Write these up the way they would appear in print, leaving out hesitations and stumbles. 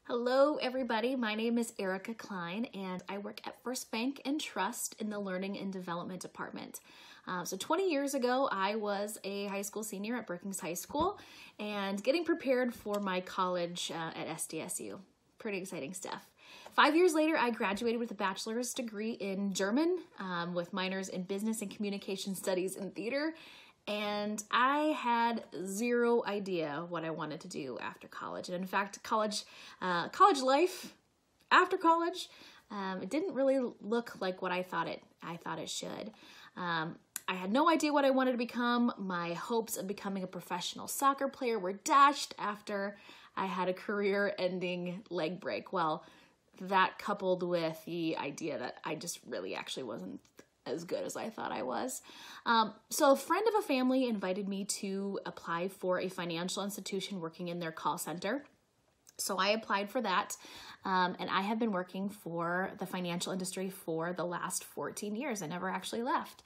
Hello, everybody. My name is Erika Klein, and I work at First Bank and Trust in the Learning and Development Department. So 20 years ago, I was a high school senior at Brookings High School and getting prepared for my college at SDSU. Pretty exciting stuff. 5 years later, I graduated with a bachelor's degree in German with minors in business and communication studies and theater. And I had zero idea what I wanted to do after college. And in fact, college life after college, it didn't really look like what I thought it should. I had no idea what I wanted to become. My hopes of becoming a professional soccer player were dashed after I had a career-ending leg break. Well, that coupled with the idea that I just really actually wasn't as good as I thought I was. So a friend of a family invited me to apply for a financial institution working in their call center. So I applied for that, and I have been working for the financial industry for the last 14 years. I never actually left.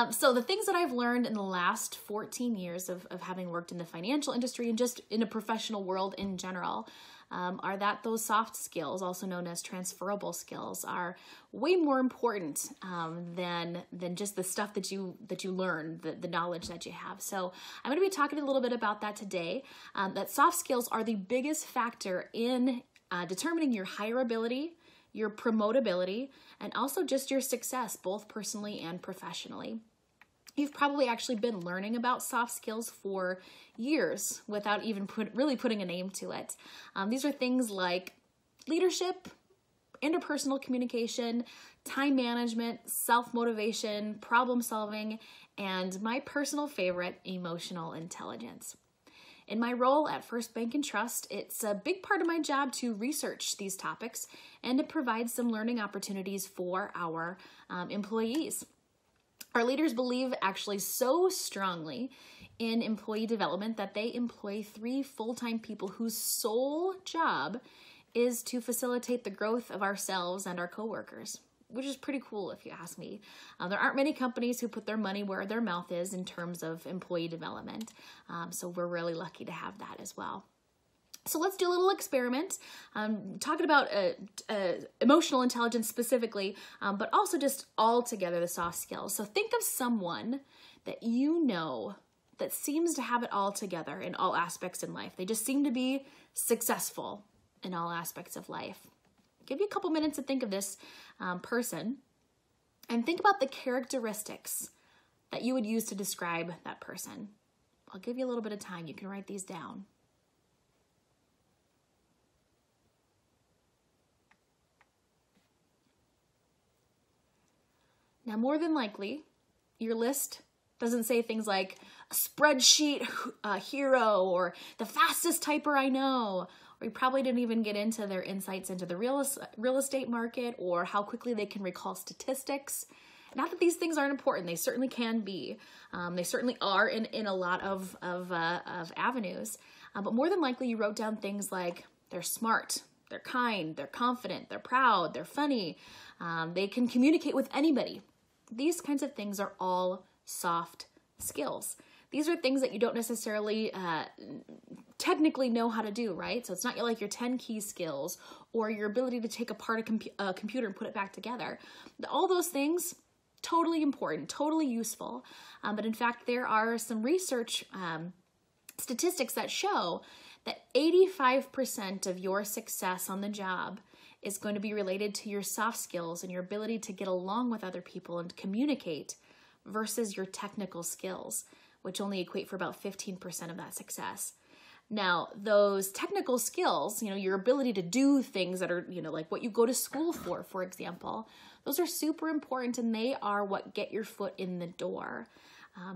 So the things that I've learned in the last 14 years of having worked in the financial industry and just in a professional world in general are that those soft skills, also known as transferable skills, are way more important than just the stuff that you learn, the knowledge that you have. So I'm going to be talking a little bit about that today, that soft skills are the biggest factor in determining your hireability, your promotability, and also just your success, both personally and professionally. You've probably actually been learning about soft skills for years without even really putting a name to it. These are things like leadership, interpersonal communication, time management, self-motivation, problem solving, and my personal favorite, emotional intelligence. In my role at First Bank and Trust, it's a big part of my job to research these topics and to provide some learning opportunities for our employees. Our leaders believe actually so strongly in employee development that they employ 3 full-time people whose sole job is to facilitate the growth of ourselves and our coworkers, which is pretty cool if you ask me. There aren't many companies who put their money where their mouth is in terms of employee development, so we're really lucky to have that as well. So let's do a little experiment, talking about emotional intelligence specifically, but also just all together the soft skills. So think of someone that you know that seems to have it all together in all aspects in life. They just seem to be successful in all aspects of life. Give you a couple minutes to think of this person and think about the characteristics that you would use to describe that person. I'll give you a little bit of time. You can write these down. Now, more than likely, your list doesn't say things like a spreadsheet hero or the fastest typer I know, or you probably didn't even get into their insights into the real estate market or how quickly they can recall statistics. Not that these things aren't important. They certainly can be. They certainly are in a lot of avenues. But more than likely, you wrote down things like they're smart, they're kind, they're confident, they're proud, they're funny, they can communicate with anybody. These kinds of things are all soft skills. These are things that you don't necessarily technically know how to do, right? So it's not like your 10 key skills or your ability to take apart a computer and put it back together. All those things, totally important, totally useful. But in fact, there are some research statistics that show that 85% of your success on the job is going to be related to your soft skills and your ability to get along with other people and communicate versus your technical skills, which only equate for about 15% of that success. Now, those technical skills, your ability to do things that are, like what you go to school for example, those are super important and they are what get your foot in the door.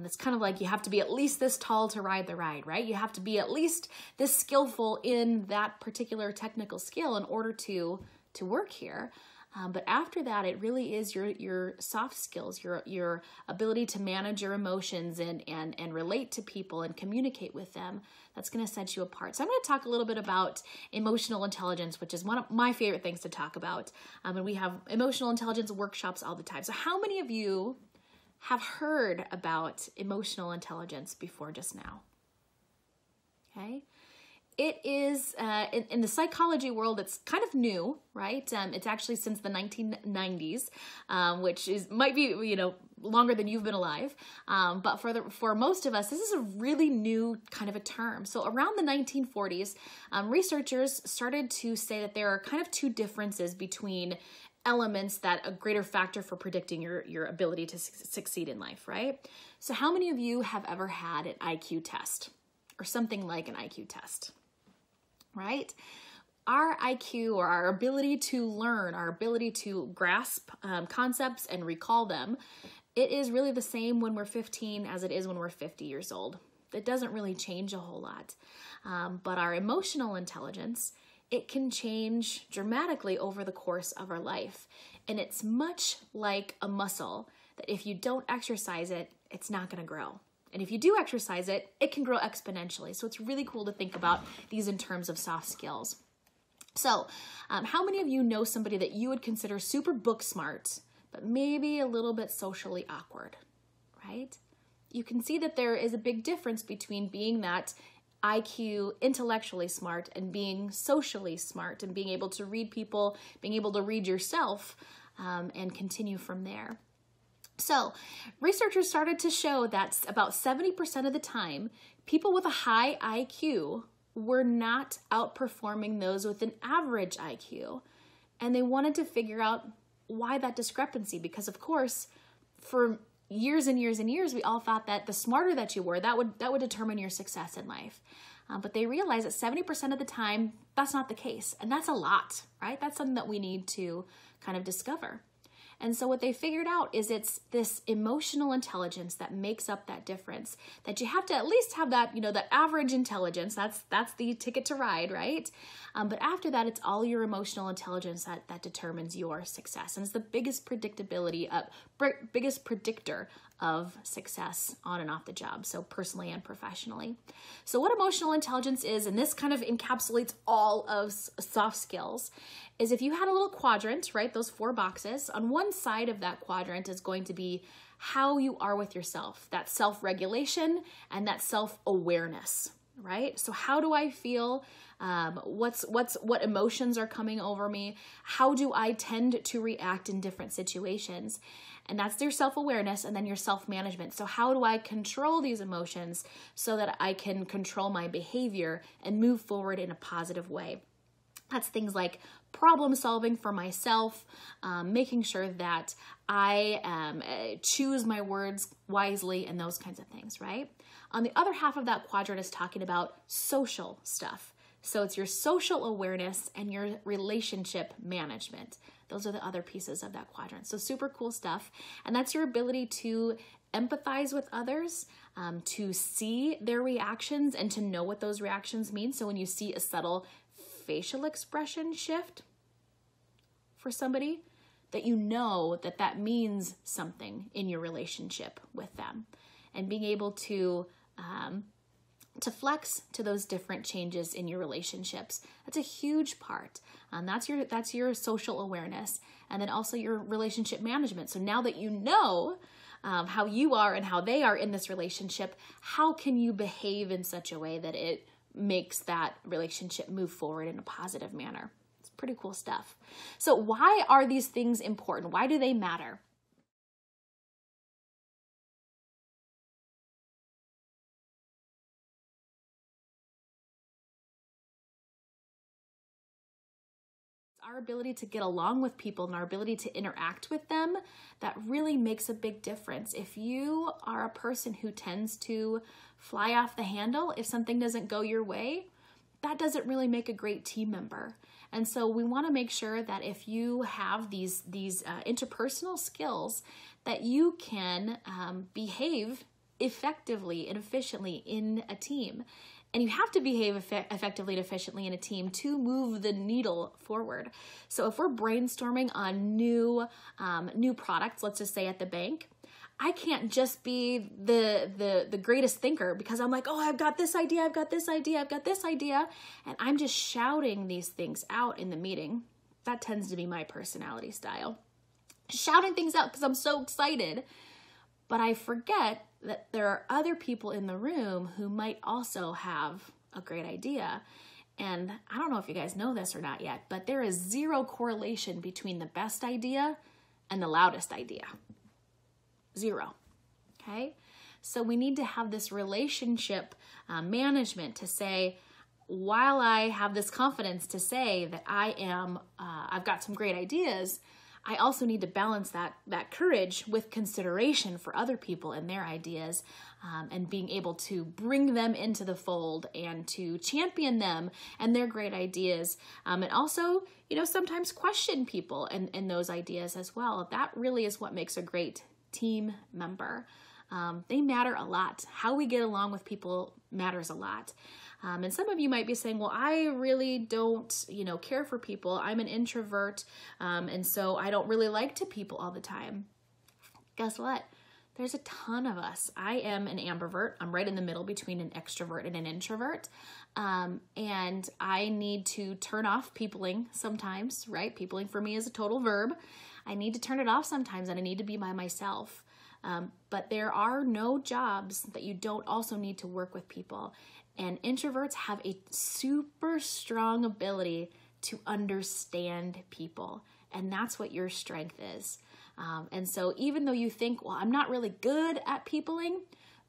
It's kind of like you have to be at least this tall to ride the ride, right? You have to be at least this skillful in that particular technical skill in order to work here. But after that, it really is your soft skills, your ability to manage your emotions and relate to people and communicate with them. That's going to set you apart. So I'm going to talk a little bit about emotional intelligence, which is one of my favorite things to talk about. And we have emotional intelligence workshops all the time. So how many of you have heard about emotional intelligence before just now? Okay. It is, in the psychology world, it's kind of new, right? It's actually since the 1990s, which might be, longer than you've been alive. But for most of us, this is a really new kind of a term. So around the 1940s, researchers started to say that there are kind of two differences between elements that a greater factor for predicting your ability to succeed in life, right? So how many of you have ever had an IQ test or something like an IQ test? Right? Our IQ, or our ability to learn, our ability to grasp concepts and recall them, it is really the same when we're 15 as it is when we're 50 years old. It doesn't really change a whole lot. But our emotional intelligence, it can change dramatically over the course of our life. And it's much like a muscle that if you don't exercise it, it's not going to grow. And if you do exercise it, it can grow exponentially. So it's really cool to think about these in terms of soft skills. So how many of you know somebody that you would consider super book smart, but maybe a little bit socially awkward, right? You can see that there is a big difference between being that IQ intellectually smart and being socially smart and being able to read people, being able to read yourself, and continue from there. So researchers started to show that about 70% of the time, people with a high IQ were not outperforming those with an average IQ. And they wanted to figure out why that discrepancy, because of course, for years and years and years, we all thought that the smarter that you were, that would determine your success in life. But they realized that 70% of the time, that's not the case. And that's a lot, right? That's something that we need to kind of discover. And so what they figured out is it's this emotional intelligence that makes up that difference, that you have to at least have that, that average intelligence. That's the ticket to ride, right? But after that, it's all your emotional intelligence that determines your success. And it's the biggest biggest predictor of success on and off the job, so personally and professionally. So what emotional intelligence is, and this kind of encapsulates all of soft skills, is if you had a little quadrant, right, those 4 boxes, on one side of that quadrant is going to be how you are with yourself, that self-regulation and that self-awareness, right? So how do I feel? What emotions are coming over me? How do I tend to react in different situations? And that's your self-awareness and then your self-management. So how do I control these emotions so that I can control my behavior and move forward in a positive way? That's things like problem solving for myself, making sure that I choose my words wisely and those kinds of things, right? On the other half of that quadrant is talking about social stuff. So it's your social awareness and your relationship management. Those are the other pieces of that quadrant. So super cool stuff. And that's your ability to empathize with others, to see their reactions and to know what those reactions mean. So when you see a subtle facial expression shift for somebody, that you know that means something in your relationship with them, and being able to flex to those different changes in your relationships. That's a huge part. That's your social awareness, and then also your relationship management. So now that you know how you are and how they are in this relationship, how can you behave in such a way that it makes that relationship move forward in a positive manner? It's pretty cool stuff. So why are these things important? Why do they matter? Our ability to get along with people and our ability to interact with them, that really makes a big difference. If you are a person who tends to fly off the handle, if something doesn't go your way, that doesn't really make a great team member. And so we want to make sure that if you have these interpersonal skills, that you can behave effectively and efficiently in a team. And you have to behave effectively and efficiently in a team to move the needle forward. So if we're brainstorming on new products, let's just say at the bank, I can't just be the greatest thinker because I'm like, oh, I've got this idea, I've got this idea, I've got this idea. And I'm just shouting these things out in the meeting. That tends to be my personality style. Shouting things out because I'm so excited. But I forget that there are other people in the room who might also have a great idea. And I don't know if you guys know this or not yet, but there is zero correlation between the best idea and the loudest idea. Zero. Okay? So we need to have this relationship management to say, while I have this confidence to say that I've got some great ideas, I also need to balance that courage with consideration for other people and their ideas, and being able to bring them into the fold and to champion them and their great ideas. And also, sometimes question people and those ideas as well. That really is what makes a great team member. They matter a lot. How we get along with people matters a lot. And some of you might be saying, well, I really don't, care for people. I'm an introvert, and so I don't really like to people all the time. Guess what? There's a ton of us. I am an ambivert. I'm right in the middle between an extrovert and an introvert. And I need to turn off peopling sometimes, right? Peopling for me is a total verb. I need to turn it off sometimes, and I need to be by myself. But there are no jobs that you don't also need to work with people. And introverts have a super strong ability to understand people. And that's what your strength is. And so even though you think, well, I'm not really good at peopling,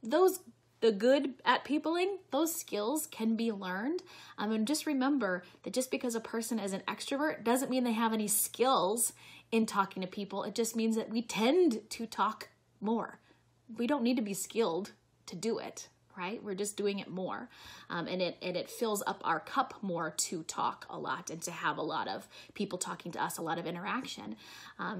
the good at peopling, those skills can be learned. And just remember that just because a person is an extrovert doesn't mean they have any skills in talking to people. It just means that we tend to talk more. We don't need to be skilled to do it, right? We're just doing it more. And it fills up our cup more to talk a lot and to have a lot of people talking to us, a lot of interaction.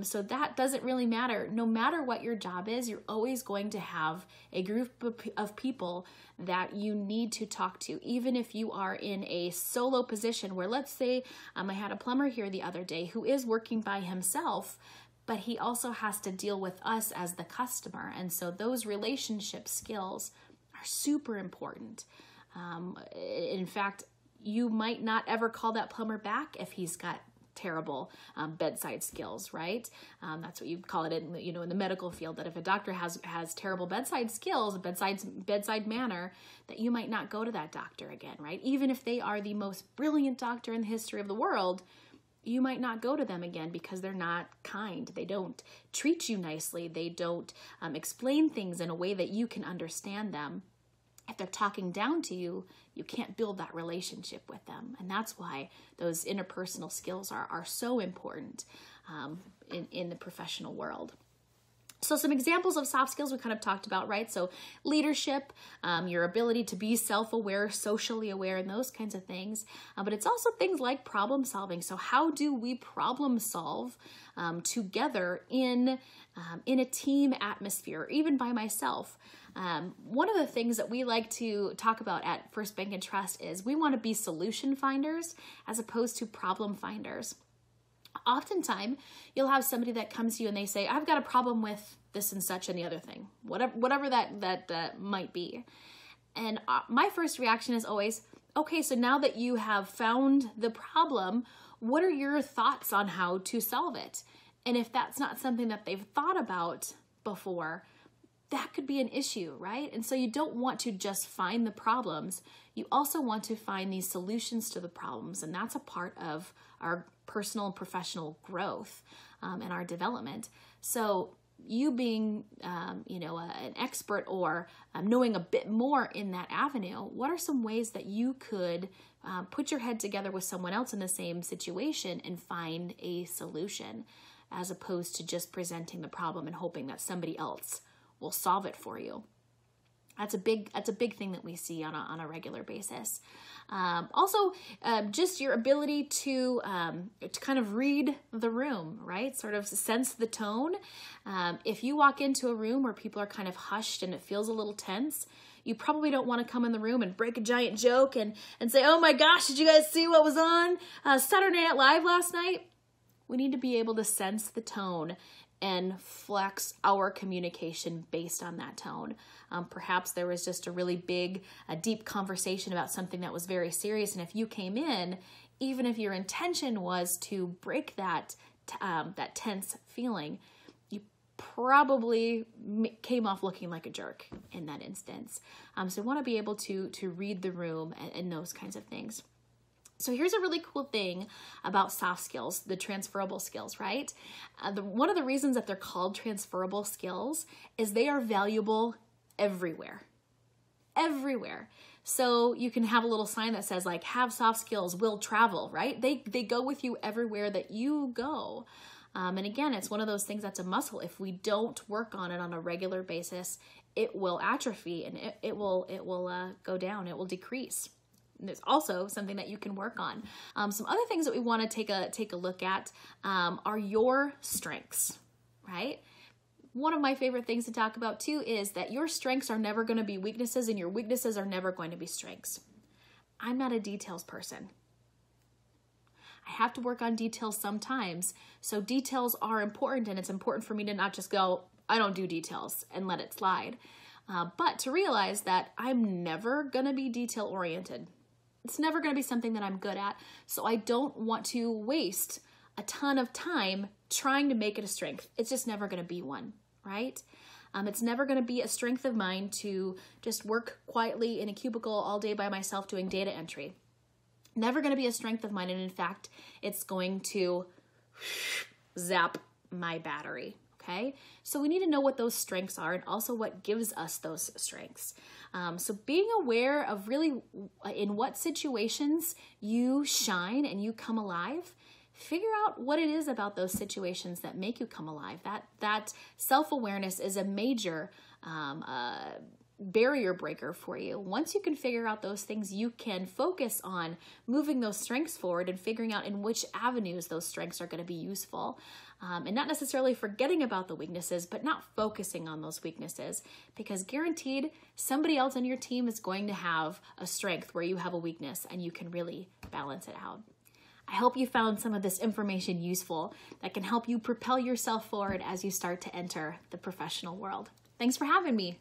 So that doesn't really matter. No matter what your job is, you're always going to have a group of people that you need to talk to, even if you are in a solo position where, let's say, I had a plumber here the other day who is working by himself, but he also has to deal with us as the customer. And so those relationship skills are super important. In fact, you might not ever call that plumber back if he's got terrible bedside skills, right? That's what you call it in the medical field, that if a doctor has terrible bedside skills, bedside manner, that you might not go to that doctor again, right? Even if they are the most brilliant doctor in the history of the world, you might not go to them again because they're not kind. They don't treat you nicely. They don't explain things in a way that you can understand them. If they're talking down to you, you can't build that relationship with them. And that's why those interpersonal skills are so important in the professional world. So some examples of soft skills we kind of talked about, right? So leadership, your ability to be self-aware, socially aware, and those kinds of things. But it's also things like problem solving. So how do we problem solve together in a team atmosphere, or even by myself? One of the things that we like to talk about at First Bank and Trust is we want to be solution finders as opposed to problem finders. Oftentimes, you'll have somebody that comes to you and they say, I've got a problem with this and such and the other thing, whatever that might be. And my first reaction is always, okay, so now that you have found the problem, what are your thoughts on how to solve it? And if that's not something that they've thought about before, that could be an issue, right? And so you don't want to just find the problems. You also want to find these solutions to the problems. And that's a part of our personal and professional growth and our development. So you being, an expert or knowing a bit more in that avenue, what are some ways that you could put your head together with someone else in the same situation and find a solution, as opposed to just presenting the problem and hoping that somebody else will solve it for you? That's a big thing that we see on a regular basis. Also, just your ability to kind of read the room, right? Sort of sense the tone. If you walk into a room where people are kind of hushed and it feels a little tense, you probably don't want to come in the room and break a giant joke and say, oh my gosh, did you guys see what was on Saturday Night Live last night? We need to be able to sense the tone and flex our communication based on that tone. Perhaps there was just a really big, deep conversation about something that was very serious, and if you came in, even if your intention was to break that tense feeling, you probably came off looking like a jerk in that instance. So we want to be able to read the room and those kinds of things. So here's a really cool thing about soft skills, the transferable skills, right? One of the reasons that they're called transferable skills is they are valuable everywhere. Everywhere. So you can have a little sign that says like, have soft skills, will travel, right? They go with you everywhere that you go. And again, it's one of those things that's a muscle. If we don't work on it on a regular basis, it will atrophy and it will go down, it will decrease. And there's also something that you can work on. Some other things that we want to take a look at are your strengths, right? One of my favorite things to talk about too is that your strengths are never going to be weaknesses and your weaknesses are never going to be strengths. I'm not a details person. I have to work on details sometimes. So details are important, and it's important for me to not just go, I don't do details and let it slide. But to realize that I'm never going to be detail oriented. It's never going to be something that I'm good at. So I don't want to waste a ton of time trying to make it a strength. It's just never going to be one, right? It's never going to be a strength of mine to just work quietly in a cubicle all day by myself doing data entry. Never going to be a strength of mine. And in fact, it's going to zap my battery. Okay. So we need to know what those strengths are and also what gives us those strengths. So being aware of really in what situations you shine and you come alive, figure out what it is about those situations that make you come alive. That self-awareness is a major barrier breaker for you. Once you can figure out those things, you can focus on moving those strengths forward and figuring out in which avenues those strengths are going to be useful. And not necessarily forgetting about the weaknesses, but not focusing on those weaknesses, because guaranteed somebody else on your team is going to have a strength where you have a weakness and you can really balance it out. I hope you found some of this information useful that can help you propel yourself forward as you start to enter the professional world. Thanks for having me.